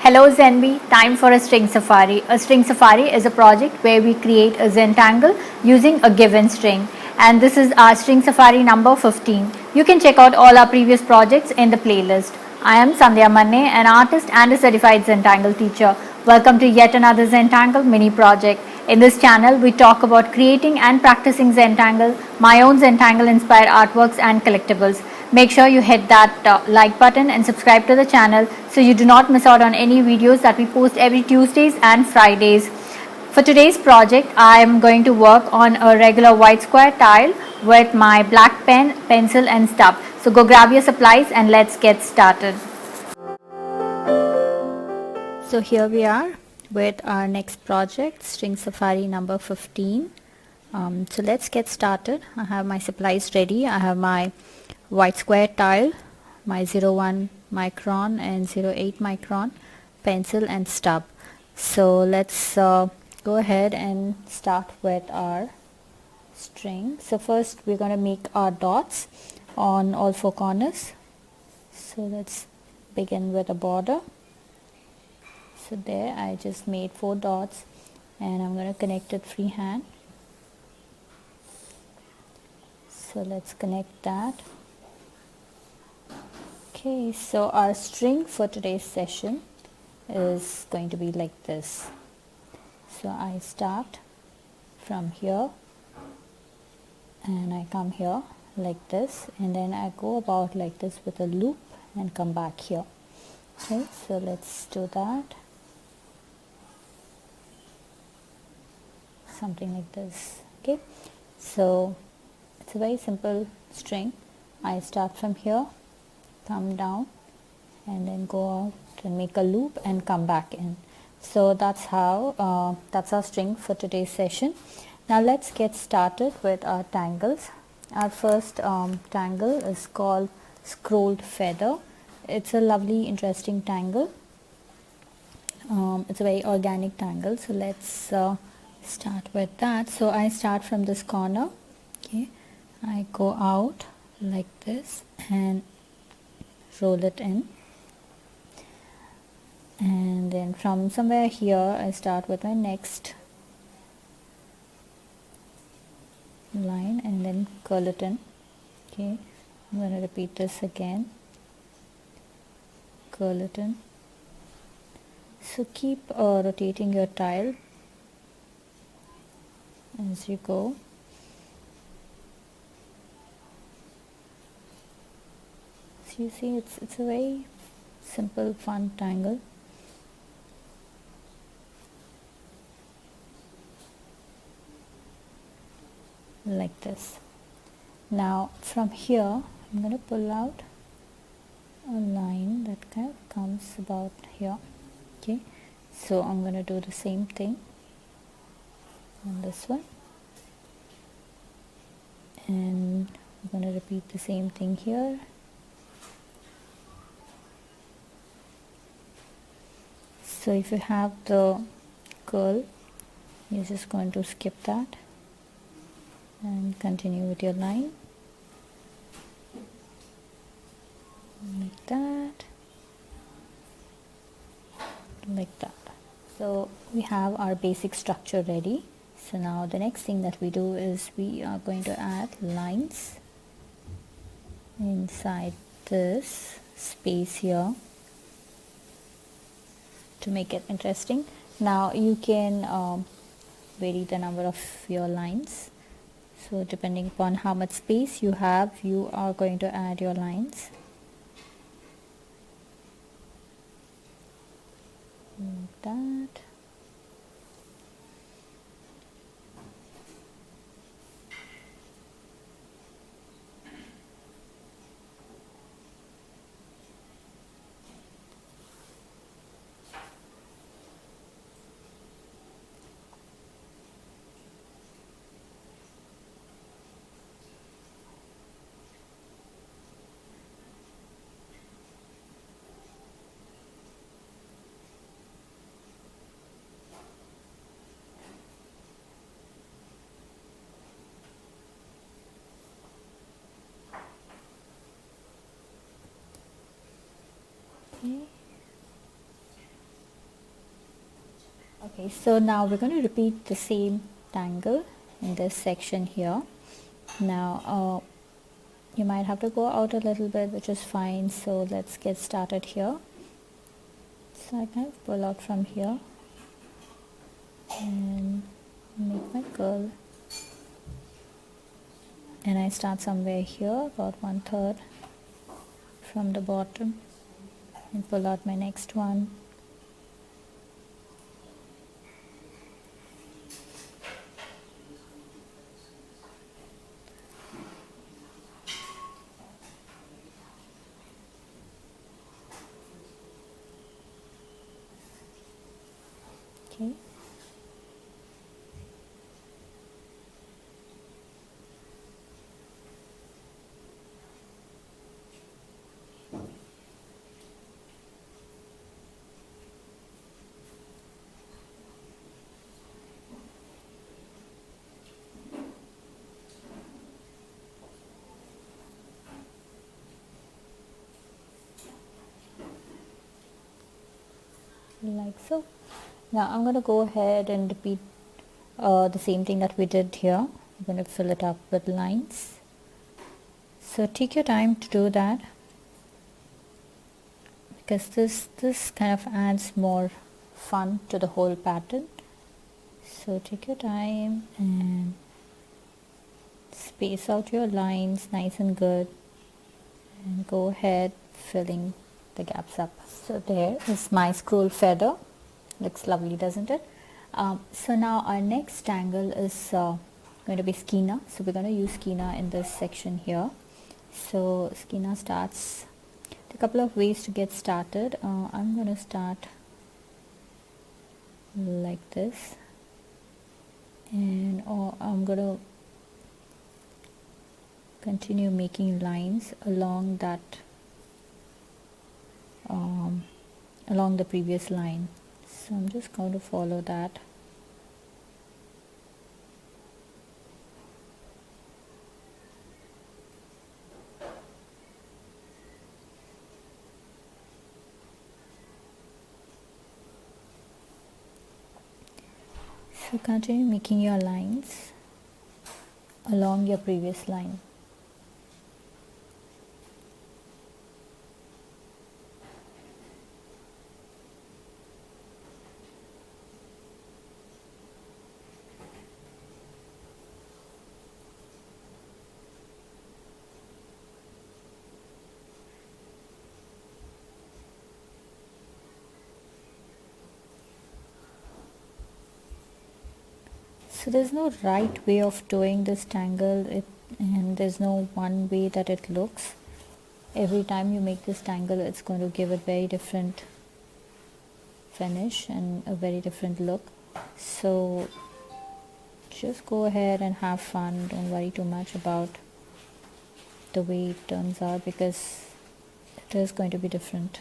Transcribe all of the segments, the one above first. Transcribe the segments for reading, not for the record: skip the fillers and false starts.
Hello Zenby, time for a string safari. A string safari is a project where we create a Zentangle using a given string, and this is our string safari number 15. You can check out all our previous projects in the playlist. I am Sandhya Manne, an artist and a certified Zentangle teacher. Welcome to yet another Zentangle Mini Project. In this channel, we talk about creating and practicing Zentangle, my own Zentangle Inspired artworks and collectibles. Make sure you hit that like button and subscribe to the channel so you do not miss out on any videos that we post every Tuesdays and Fridays. For today's project, I am going to work on a regular white square tile with my black pen, pencil and stub. So go grab your supplies and let's get started. So here we are with our next project, string safari number 15. So let's get started. I have my supplies ready. I have my white square tile, my 0.1 micron and 0.8 micron pencil and stub. So let's go ahead and start with our string. So first we're going to make our dots on all four corners. So let's begin with a border. So there I just made 4 dots and I'm going to connect it freehand. So let's connect that. Okay, so our string for today's session is going to be like this. So I start from here and I come here like this, and then I go about like this with a loop and come back here. Okay, so let's do that. Something like this. Okay, so it's a very simple string. I start from here, come down and then go out and make a loop and come back in. So that's how that's our string for today's session. Now let's get started with our tangles. Our first tangle is called scrolled feather. It's a lovely interesting tangle. It's a very organic tangle, so let's start with that. So I start from this corner. Okay, I go out like this and roll it in, and then from somewhere here I start with my next line and then curl it in. Okay, I'm going to repeat this again, curl it in. So keep rotating your tile as you go. So you see it's a very simple fun tangle. Like this. Now from here I'm going to pull out a line that kind of comes about here. Okay, so I'm going to do the same thing on this one, and I'm going to repeat the same thing here. So if you have the curl, you're just going to skip that and continue with your line like that, like that. So we have our basic structure ready. So now the next thing that we do is we are going to add lines inside this space here to make it interesting. Now you can vary the number of your lines. So depending upon how much space you have, you are going to add your lines. Like that. Okay, so now we're going to repeat the same tangle in this section here. Now you might have to go out a little bit, which is fine, so let's get started here. So I kind of pull out from here and make my curl, and I start somewhere here, about 1/3 from the bottom, and pull out my next one. Okay. Like so. Now I'm going to go ahead and repeat the same thing that we did here. I'm going to fill it up with lines. So take your time to do that, because this kind of adds more fun to the whole pattern. So take your time and space out your lines nice and good, and go ahead filling the gaps up. So there is my scroll feather. Looks lovely, doesn't it? So now our next tangle is going to be Skeena. So we're going to use Skeena in this section here. So Skeena starts, a couple of ways to get started. I'm going to start like this, and I'm going to continue making lines along that along the previous line. So I'm just going to follow that. So continue making your lines along your previous line. So there's no right way of doing this tangle, and there's no one way that it looks. Every time you make this tangle, it's going to give a very different finish and a very different look. So just go ahead and have fun. Don't worry too much about the way it turns out, because it is going to be different.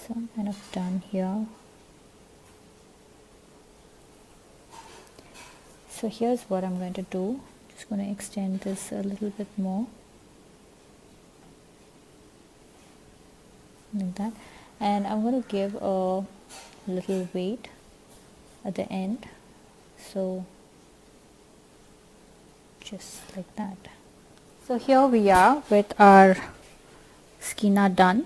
So I'm kind of done here. So here's what I'm going to do. Just going to extend this a little bit more, like that, and I'm going to give a little weight at the end, so just like that. So here we are with our Skeena done.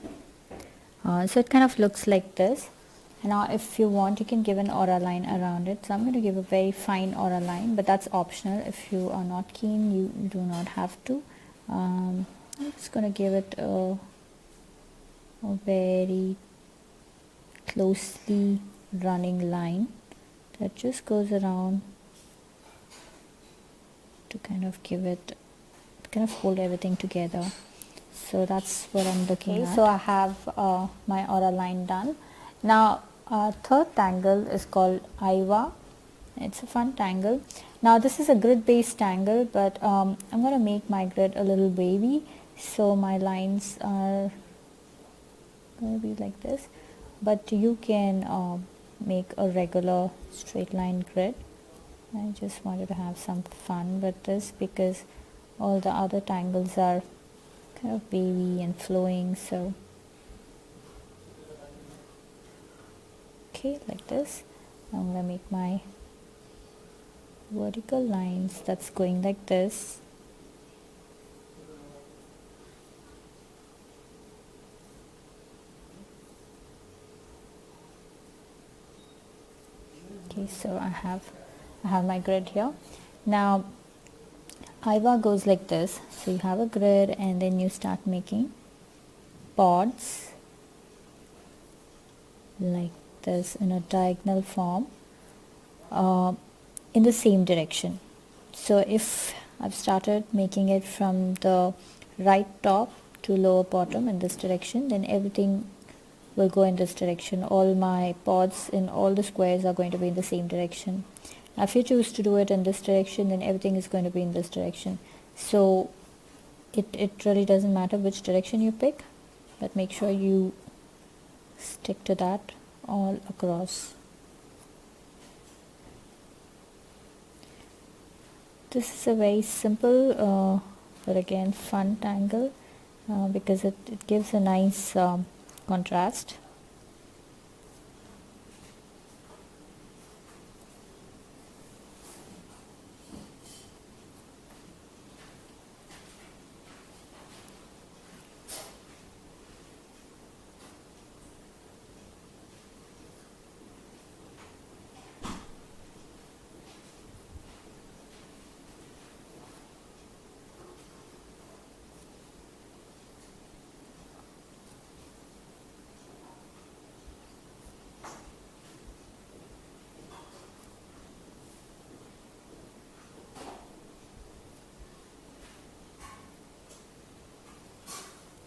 So it kind of looks like this. Now if you want, you can give an aura line around it. So I'm going to give a very fine aura line, but that's optional. If you are not keen, you do not have to. I'm just going to give it a very closely running line that just goes around to kind of give it, kind of hold everything together. So that's what I'm looking at. So I have my aura line done. Now our third tangle is called Iva. It's a fun tangle. Now this is a grid based tangle, but I'm going to make my grid a little wavy, so my lines are going to be like this, but you can make a regular straight line grid. I just wanted to have some fun with this, because all the other tangles are kind of wavy and flowing. So okay, like this. I'm going to make my vertical lines that's going like this. Okay, so I have my grid here. Now IVA goes like this. So you have a grid and then you start making pods like this in a diagonal form in the same direction. So if I've started making it from the right top to lower bottom in this direction, then everything will go in this direction. All my pods in all the squares are going to be in the same direction. Now if you choose to do it in this direction, then everything is going to be in this direction. So it really doesn't matter which direction you pick, but make sure you stick to that all across. This is a very simple but again fun tangle because it gives a nice contrast.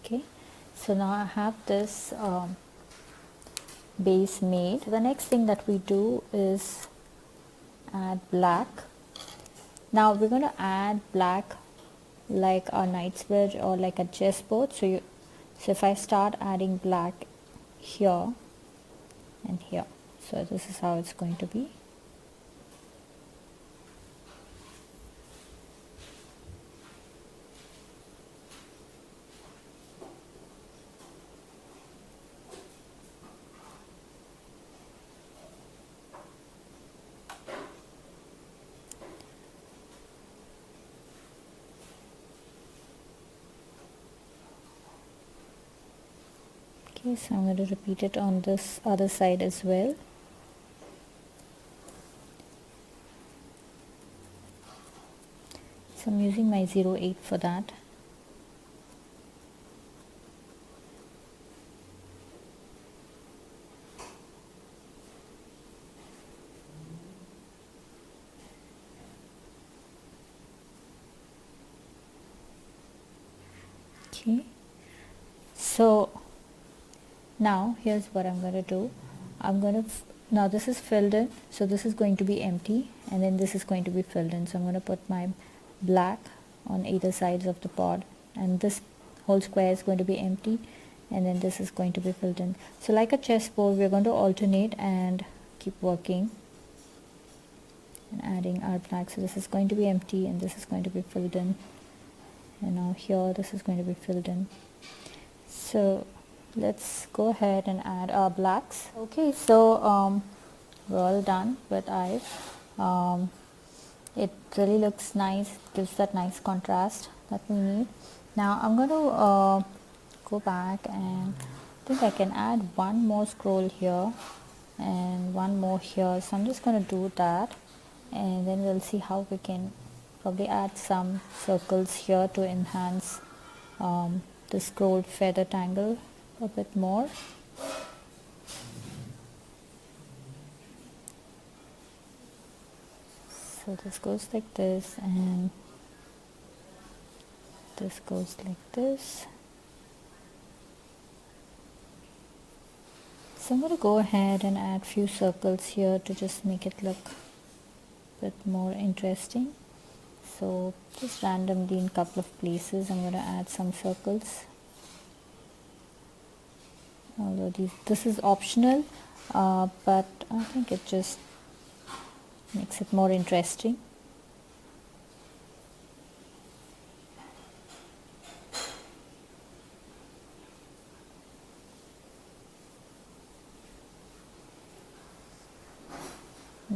Okay, so now I have this base made. The next thing that we do is add black. Now we're going to add black like a knight's bridge or like a chessboard. So if I start adding black here and here, so this is how it's going to be. Okay, so I'm going to repeat it on this other side as well. So I'm using my 08 for that. Okay, so now here's what I'm going to do. Now this is filled in, so this is going to be empty, and then this is going to be filled in. So I'm going to put my black on either sides of the pod, and this whole square is going to be empty, and then this is going to be filled in. So like a chessboard, we're going to alternate and keep working and adding our black. So this is going to be empty and this is going to be filled in, and now here this is going to be filled in. So let's go ahead and add our blacks. Okay, so we're all done with eyes. It really looks nice, gives that nice contrast that we need. Now I'm going to go back, and I think I can add one more scroll here and one more here. So I'm just going to do that, and then we'll see how we can probably add some circles here to enhance the scrolled feather tangle a bit more. So this goes like this, and this goes like this. So I'm going to go ahead and add few circles here to just make it look a bit more interesting. So just randomly in a couple of places I'm going to add some circles. Although this is optional, but I think it just makes it more interesting.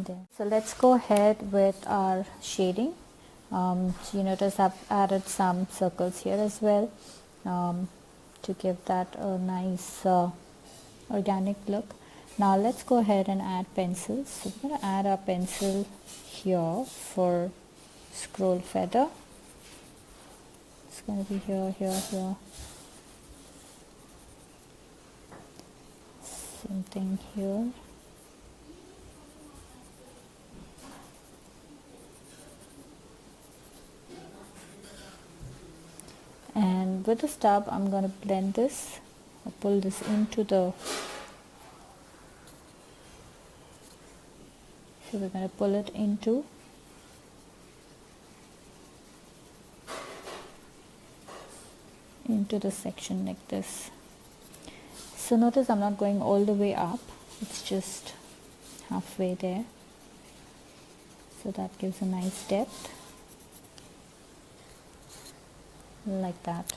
there. So let's go ahead with our shading. So you notice I've added some circles here as well to give that a nice organic look. Now let's go ahead and add pencils. So we're going to add our pencil here for scroll feather. It's going to be here, here, here. Same thing here. And with the stub, I'm going to blend this, or pull this into the, so we're going to pull it into the section like this. So notice I'm not going all the way up, it's just halfway there. So that gives a nice depth. Like that.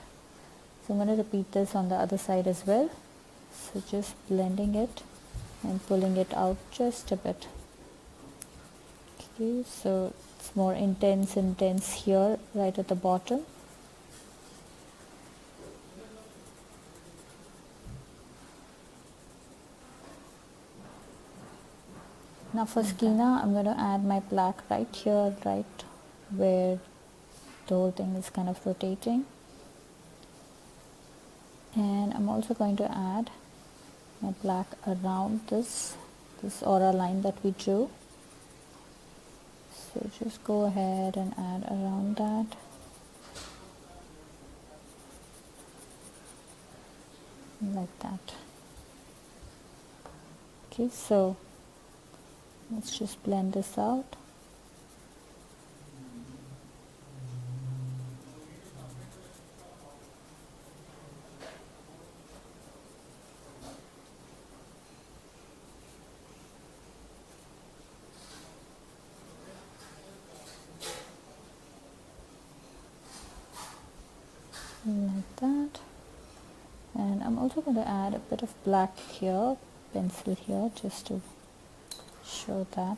So I'm going to repeat this on the other side as well. So just blending it and pulling it out just a bit. Okay, so it's more intense here right at the bottom. Now for Skeena, I'm going to add my black right here, right where the whole thing is kind of rotating. And I'm also going to add my black around this aura line that we drew. So just go ahead and add around that. Like that. Okay, so let's just blend this out. Like that. And I'm also going to add a bit of black here, pencil here, just to show that.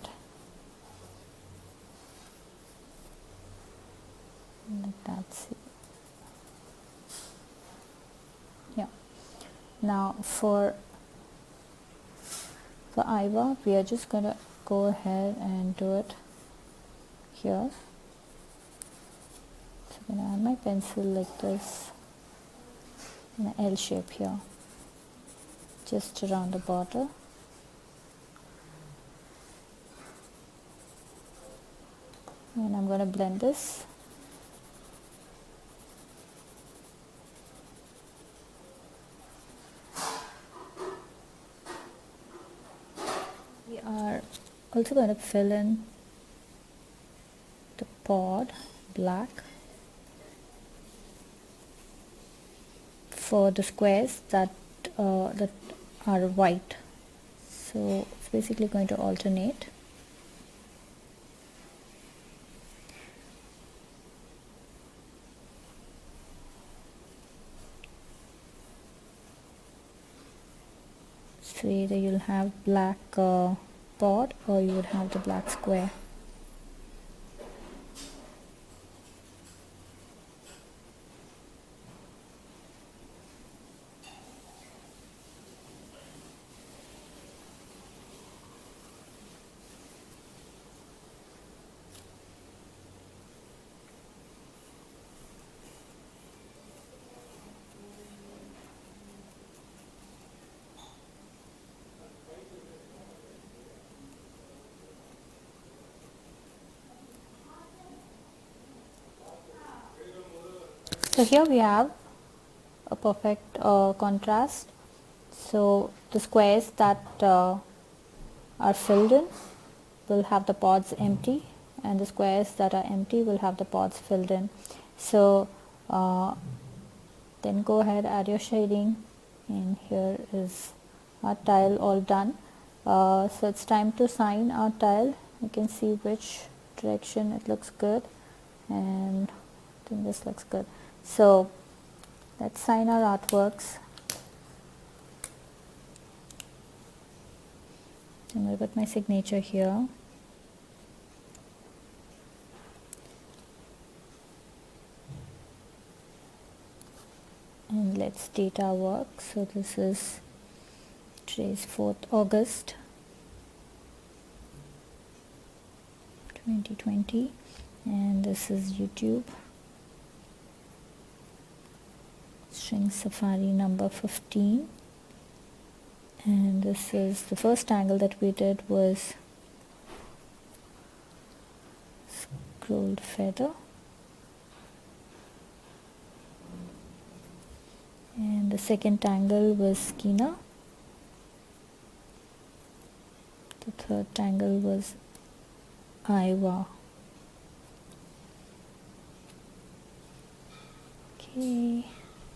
Like that. See. Yeah. Now for Iva, we are just going to go ahead and do it here. So I'm going to add my pencil like this in an L shape here, just around the border. And I'm going to blend this. We are also going to fill in the pod black for the squares that are white. So it's basically going to alternate. So either you'll have black pod or you would have the black square. So here we have a perfect contrast. So the squares that are filled in will have the pods empty, and the squares that are empty will have the pods filled in. So then go ahead, add your shading, and here is our tile all done. So it's time to sign our tile. You can see which direction it looks good, and I think this looks good. So let's sign our artworks. I'm going to put my signature here. and let's date our work. So this is today's 4th August 2020 and this is YouTube. String Safari number 15, and this is the first tangle that we did was scrolled feather, and the second tangle was Skeena, the third tangle was Iowa. Okay.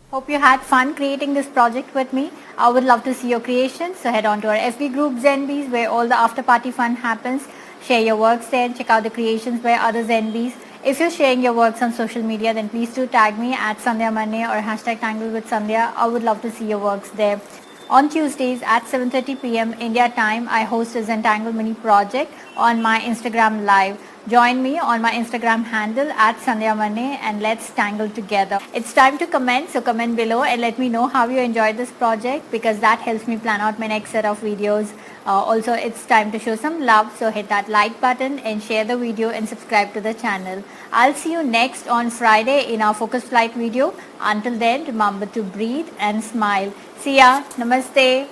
Hope you had fun creating this project with me. I would love to see your creations. So head on to our FB group ZenBeez where all the after party fun happens. Share your works there and check out the creations by other ZenBeez. If you're sharing your works on social media, then please do tag me at Sandhya Manne or hashtag Tangle with Sandhya. I would love to see your works there. On Tuesdays at 7:30 p.m. India time, I host a Zentangle Mini Project on my Instagram Live. Join me on my Instagram handle at Sandhya Manne and let's tangle together. It's time to comment, so comment below and let me know how you enjoyed this project because that helps me plan out my next set of videos. Also, it's time to show some love, so hit that like button and share the video and subscribe to the channel. I'll see you next on Friday in our Focus Flight video. Until then, remember to breathe and smile. See ya. Namaste.